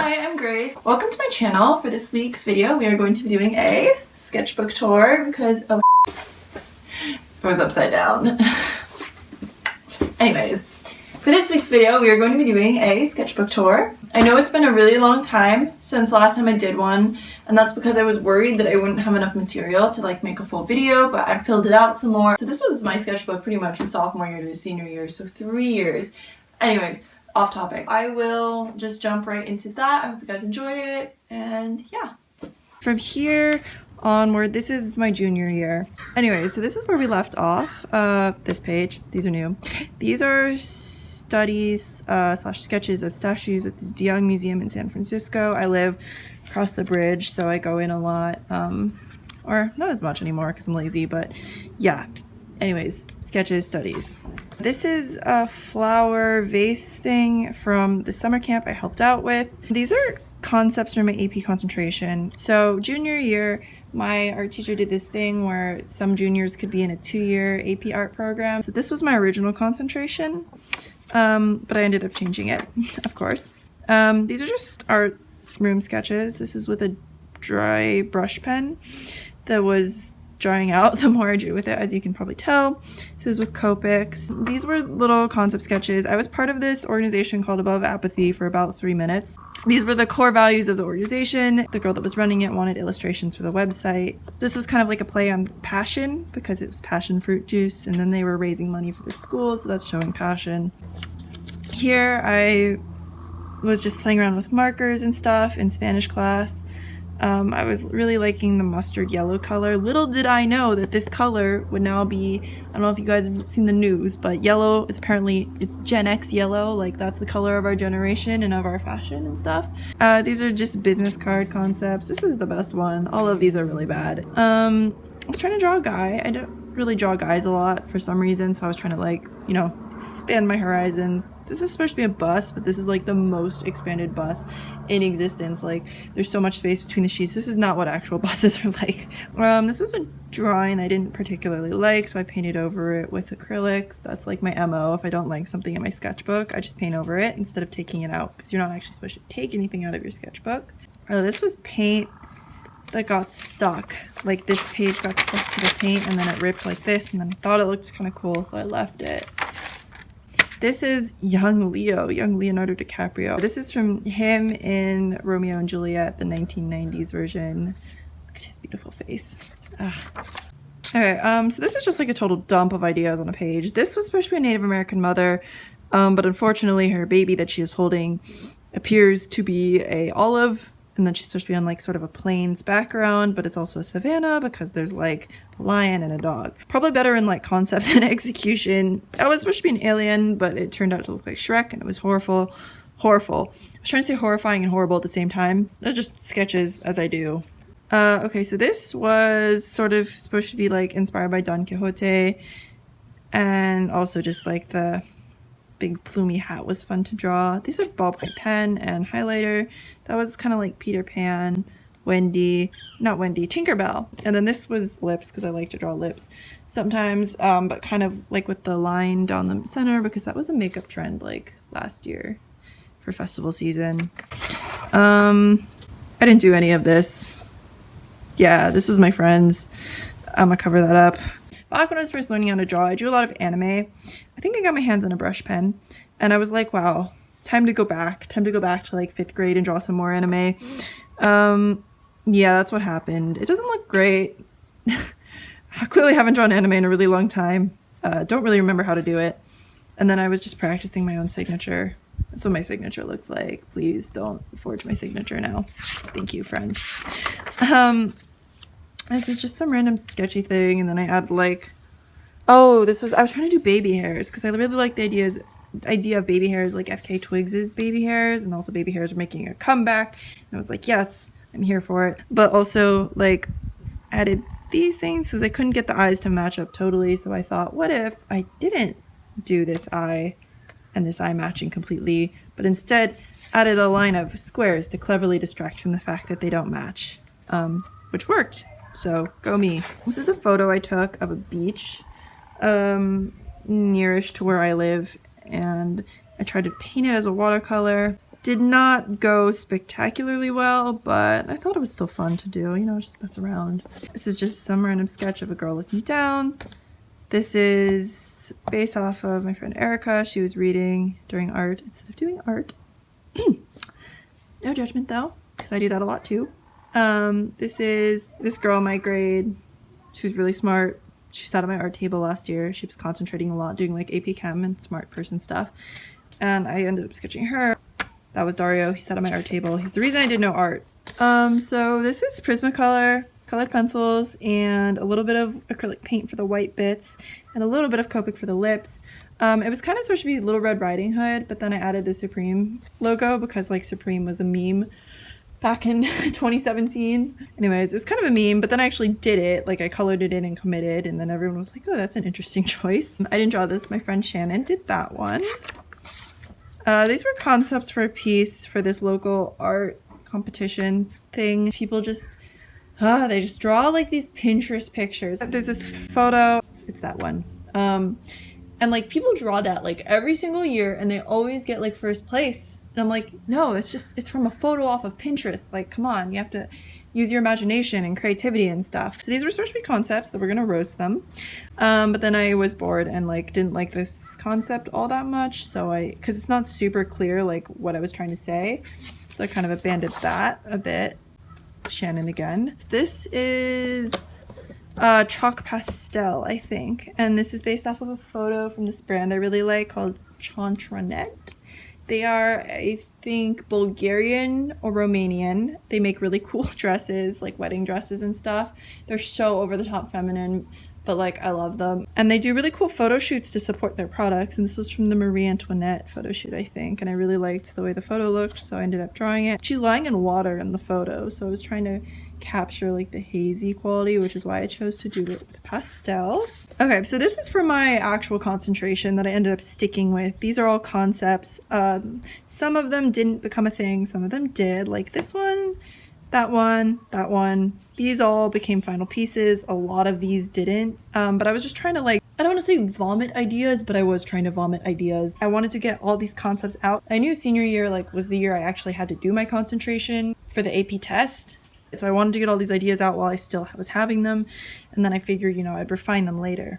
Hi, I'm Grace. Welcome to my channel. For this week's video, we are going to be doing a sketchbook tour because of it was upside down. Anyways, for this week's video, we are going to be doing a sketchbook tour. I know it's been a really long time since last time I did one, and that's because I was worried that I wouldn't have enough material to like make a full video, but I filled it out some more. So this was my sketchbook pretty much from sophomore year to senior year, so 3 years. Anyways, off topic. I will just jump right into that. I hope you guys enjoy it, and yeah. From here onward, this is my junior year. Anyway, so this is where we left off. This page. These are new. These are studies slash sketches of statues at the DeYoung Museum in San Francisco. I live across the bridge, so I go in a lot. Or not as much anymore because I'm lazy, but yeah. Anyways, sketches, studies. This is a flower vase thing from the summer camp I helped out with. These are concepts from my AP concentration. So junior year, my art teacher did this thing where some juniors could be in a 2-year AP art program. So this was my original concentration, but I ended up changing it, of course. These are just art room sketches. This is with a dry brush pen that was drying out the more I drew with it, as you can probably tell. This is with Copics. These were little concept sketches. I was part of this organization called Above Apathy for about 3 minutes. These were the core values of the organization. The girl that was running it wanted illustrations for the website. This was kind of like a play on passion because it was passion fruit juice, and then they were raising money for the school, so that's showing passion. Here I was just playing around with markers and stuff in Spanish class. I was really liking the mustard yellow color. Little did I know that this color would now be, I don't know if you guys have seen the news, but yellow is apparently, it's Gen X yellow, like that's the color of our generation and of our fashion and stuff. These are just business card concepts. This is the best one. All of these are really bad. I was trying to draw a guy. I don't really draw guys a lot for some reason, so I was trying to like, you know, expand my horizon. This is supposed to be a bus, but this is like the most expanded bus in existence. Like there's so much space between the sheets. This is not what actual buses are like. This was a drawing I didn't particularly like, so I painted over it with acrylics. That's like my MO. If I don't like something in my sketchbook, I just paint over it instead of taking it out, because you're not actually supposed to take anything out of your sketchbook. This was paint that got stuck. Like this page got stuck to the paint and then it ripped like this, and then I thought it looked kind of cool, so I left it. This is young Leonardo DiCaprio. This is from him in Romeo and Juliet, the 1990s version. Look at his beautiful face. Okay, so this is just like a total dump of ideas on a page. This was supposed to be a Native American mother, but unfortunately her baby that she is holding appears to be a olive. And then she's supposed to be on like sort of a plains background, but it's also a savanna because there's like a lion and a dog. Probably better in like concept and execution. I was supposed to be an alien, but it turned out to look like Shrek, and it was horrible. I was trying to say horrifying and horrible at the same time. They're just sketches, as I do. Okay, so this was sort of supposed to be like inspired by Don Quixote, and also just like the big plumey hat was fun to draw. These are ballpoint pen and highlighter. That was kind of like Peter Pan, Tinkerbell. And then this was lips, because I like to draw lips sometimes, but kind of like with the line down the center, because that was a makeup trend like last year for festival season. I didn't do any of this. Yeah, this was my friend's. I'm gonna cover that up. Back when I was first learning how to draw, I drew a lot of anime. I think I got my hands on a brush pen, and I was like, wow, time to go back to like 5th grade and draw some more anime. Yeah, that's what happened. It doesn't look great. I clearly haven't drawn anime in a really long time. Don't really remember how to do it. And then I was just practicing my own signature. That's what my signature looks like. Please don't forge my signature now. Thank you, friends. This is just some random sketchy thing, and then I add like, I was trying to do baby hairs because I really like the idea of baby hairs, like FK Twigs's baby hairs, and also baby hairs are making a comeback, and I was like, yes, I'm here for it. But also like added these things because I couldn't get the eyes to match up totally, so I thought, what if I didn't do this eye and this eye matching completely, but instead added a line of squares to cleverly distract from the fact that they don't match, which worked. So go me. This is a photo I took of a beach nearish to where I live, and I tried to paint it as a watercolor. Did not go spectacularly well, but I thought it was still fun to do, you know, just mess around. This is just some random sketch of a girl looking down. This is based off of my friend Erica. She was reading during art instead of doing art. No judgment though, because I do that a lot too. This is this girl in my grade. She was really smart. She sat at my art table last year. She was concentrating a lot, doing like AP Chem and smart person stuff. And I ended up sketching her. That was Dario. He sat at my art table. He's the reason I did no art. So this is Prismacolor, colored pencils, and a little bit of acrylic paint for the white bits, and a little bit of Copic for the lips. It was kind of supposed to be Little Red Riding Hood, but then I added the Supreme logo because like Supreme was a meme back in 2017. Anyways, it was kind of a meme, but then I actually did it. Like I colored it in and committed, and then everyone was like, oh, that's an interesting choice. I didn't draw this. My friend Shannon did that one. These were concepts for a piece for this local art competition thing. People just, they just draw like these Pinterest pictures. There's this photo, it's that one. And like people draw that like every single year and they always get like first place. And I'm like, no, it's from a photo off of Pinterest. Like, come on, you have to use your imagination and creativity and stuff. So these were supposed to be concepts that we're gonna roast them. But then I was bored and like didn't like this concept all that much. So cause it's not super clear like what I was trying to say. So I kind of abandoned that a bit. Shannon again. This is chalk pastel, I think. And this is based off of a photo from this brand I really like called Chantranet. They are, I think, Bulgarian or Romanian. They make really cool dresses, like wedding dresses and stuff. They're so over the top feminine, but like I love them. And they do really cool photo shoots to support their products. And this was from the Marie Antoinette photo shoot, I think. And I really liked the way the photo looked, so I ended up drawing it. She's lying in water in the photo, so I was trying to capture like the hazy quality, which is why I chose to do it with pastels. Okay, so this is for my actual concentration that I ended up sticking with. These are all concepts. Some of them didn't become a thing, some of them did, like this one, that one, that one. These all became final pieces. A lot of these didn't, but I was just trying to like, I don't want to say vomit ideas, but I was trying to vomit ideas. I wanted to get all these concepts out. I knew senior year like was the year I actually had to do my concentration for the AP test. So I wanted to get all these ideas out while I still was having them. And then I figured, you know, I'd refine them later.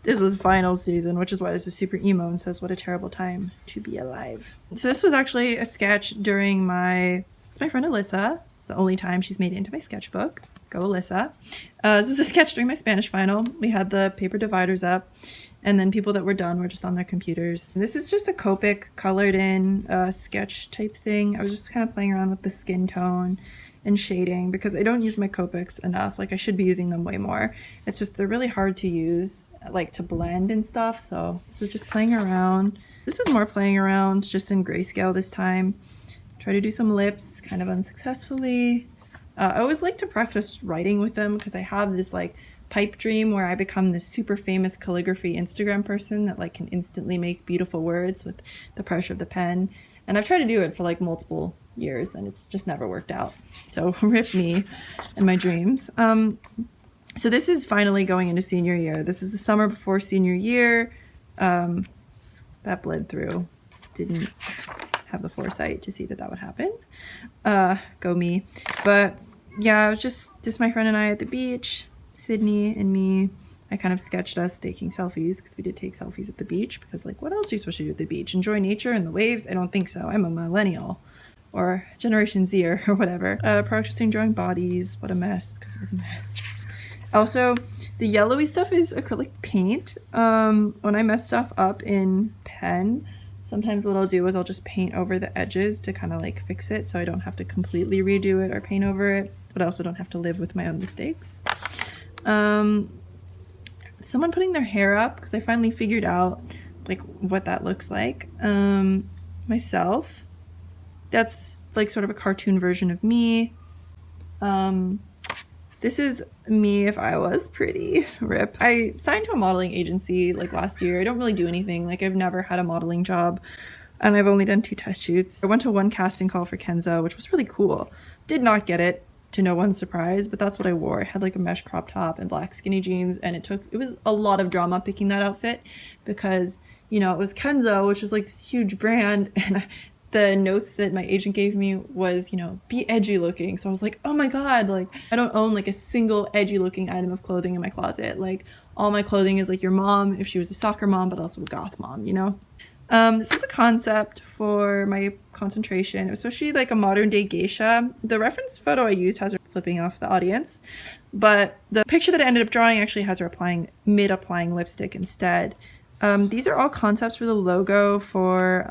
This was final season, which is why this is super emo and says, what a terrible time to be alive. So this was actually a sketch during it's my friend Alyssa. It's the only time she's made it into my sketchbook. Go Alyssa. This was a sketch during my Spanish final. We had the paper dividers up. And then people that were done were just on their computers. This is just a Copic colored in sketch type thing. I was just kind of playing around with the skin tone and shading because I don't use my Copics enough. Like I should be using them way more. It's just they're really hard to use, like to blend and stuff. So just playing around. This is more playing around just in grayscale this time. Try to do some lips kind of unsuccessfully. I always like to practice writing with them because I have this like pipe dream where I become this super famous calligraphy Instagram person that like can instantly make beautiful words with the pressure of the pen. And I've tried to do it for like multiple years and it's just never worked out. So rip me and my dreams. So this is finally going into senior year. This is the summer before senior year. That bled through. Didn't have the foresight to see that that would happen. Go me. But yeah, it was just my friend and I at the beach. Sydney and me. I kind of sketched us taking selfies because we did take selfies at the beach because like what else are you supposed to do at the beach? Enjoy nature and the waves? I don't think so. I'm a millennial or Generation Z or whatever. Practicing drawing bodies. What a mess because it was a mess. Also, the yellowy stuff is acrylic paint. When I mess stuff up in pen, sometimes what I'll do is I'll just paint over the edges to kind of like fix it so I don't have to completely redo it or paint over it, but I also don't have to live with my own mistakes. Someone putting their hair up because I finally figured out like what that looks like. Myself. That's like sort of a cartoon version of me. This is me if I was pretty. Rip. I signed to a modeling agency like last year. I don't really do anything. Like I've never had a modeling job and I've only done 2 test shoots. I went to 1 casting call for Kenzo, which was really cool. Did not get it, to no one's surprise, but that's what I wore. I had like a mesh crop top and black skinny jeans and it was a lot of drama picking that outfit because you know, it was Kenzo, which is like this huge brand, and the notes that my agent gave me was, you know, be edgy looking. So I was like, oh my god, like I don't own like a single edgy looking item of clothing in my closet. Like all my clothing is like your mom if she was a soccer mom, but also a goth mom, you know. This is a concept for my concentration. It was supposed to be like a modern day geisha. The reference photo I used has her flipping off the audience, but the picture that I ended up drawing actually has her applying lipstick instead. These are all concepts for the logo for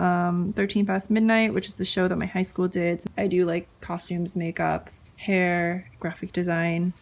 13 Past Midnight, which is the show that my high school did. I do like costumes, makeup, hair, graphic design.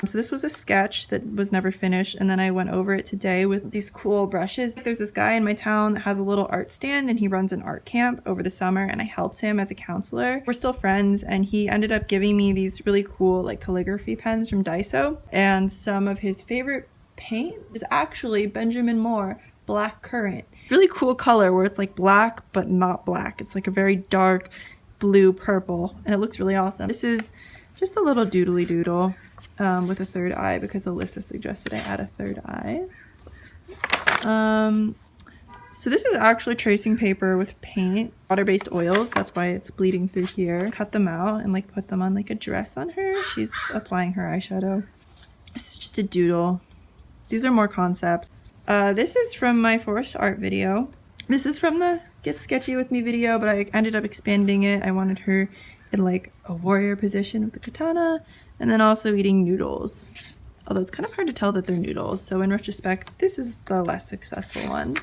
So this was a sketch that was never finished, and then I went over it today with these cool brushes. There's this guy in my town that has a little art stand, and he runs an art camp over the summer, and I helped him as a counselor. We're still friends, and he ended up giving me these really cool like calligraphy pens from Daiso, and some of his favorite paint is actually Benjamin Moore Black Currant. Really cool color where it's like black but not black. It's like a very dark blue purple, and it looks really awesome. This is just a little doodly doodle with a third eye because Alyssa suggested I add a third eye. So this is actually tracing paper with paint, water-based oils. That's why it's bleeding through here. Cut them out and like put them on like a dress on her. She's applying her eyeshadow. This is just a doodle. These are more concepts. This is from my forest art video. This is from the Get Sketchy With Me video, but I ended up expanding it. I wanted her in like a warrior position with the katana, and then also eating noodles. Although it's kind of hard to tell that they're noodles, so in retrospect, this is the less successful one.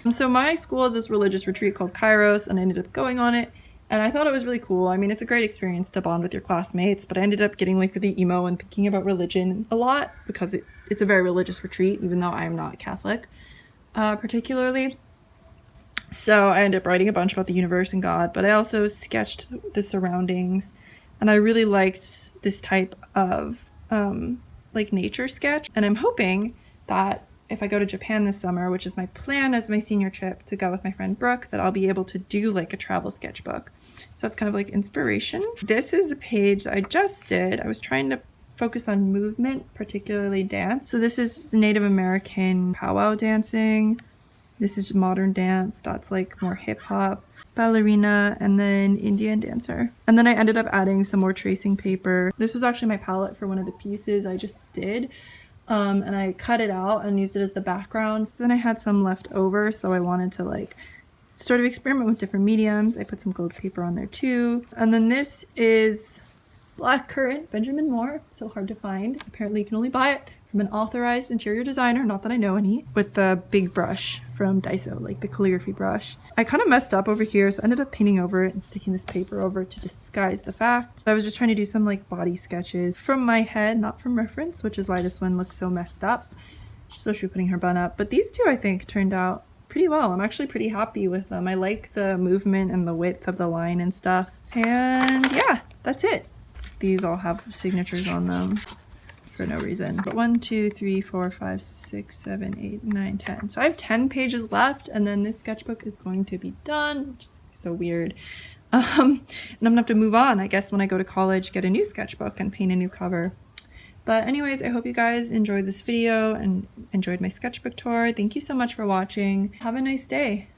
So my school is this religious retreat called Kairos, and I ended up going on it, and I thought it was really cool. I mean, it's a great experience to bond with your classmates, but I ended up getting like really emo and thinking about religion a lot because it's a very religious retreat, even though I am not Catholic, particularly. So I ended up writing a bunch about the universe and God, but I also sketched the surroundings, and I really liked this type of like nature sketch. And I'm hoping that if I go to Japan this summer, which is my plan as my senior trip to go with my friend Brooke, that I'll be able to do like a travel sketchbook. So that's kind of like inspiration. This is a page I just did. I was trying to focus on movement, particularly dance. So this is Native American powwow dancing. This is modern dance. That's like more hip hop, ballerina, and then Indian dancer. And then I ended up adding some more tracing paper. This was actually my palette for one of the pieces I just did. And I cut it out and used it as the background. Then I had some left over, so I wanted to like sort of experiment with different mediums. I put some gold paper on there too. And then this is Black Currant, Benjamin Moore. So hard to find. Apparently you can only buy it from an authorized interior designer, not that I know any, with the big brush from Daiso, like the calligraphy brush. I kind of messed up over here, so I ended up painting over it and sticking this paper over to disguise the fact. I was just trying to do some like body sketches from my head, not from reference, which is why this one looks so messed up. She's supposed to be putting her bun up, but these two I think turned out pretty well. I'm actually pretty happy with them. I like the movement and the width of the line and stuff. And yeah, that's it. These all have signatures on them for no reason. But 1, 2, 3, 4, 5, 6, 7, 8, 9, 10. So I have 10 pages left, and then this sketchbook is going to be done, which is so weird. And I'm gonna have to move on, I guess, when I go to college, get a new sketchbook and paint a new cover. But anyways, I hope you guys enjoyed this video and enjoyed my sketchbook tour. Thank you so much for watching. Have a nice day.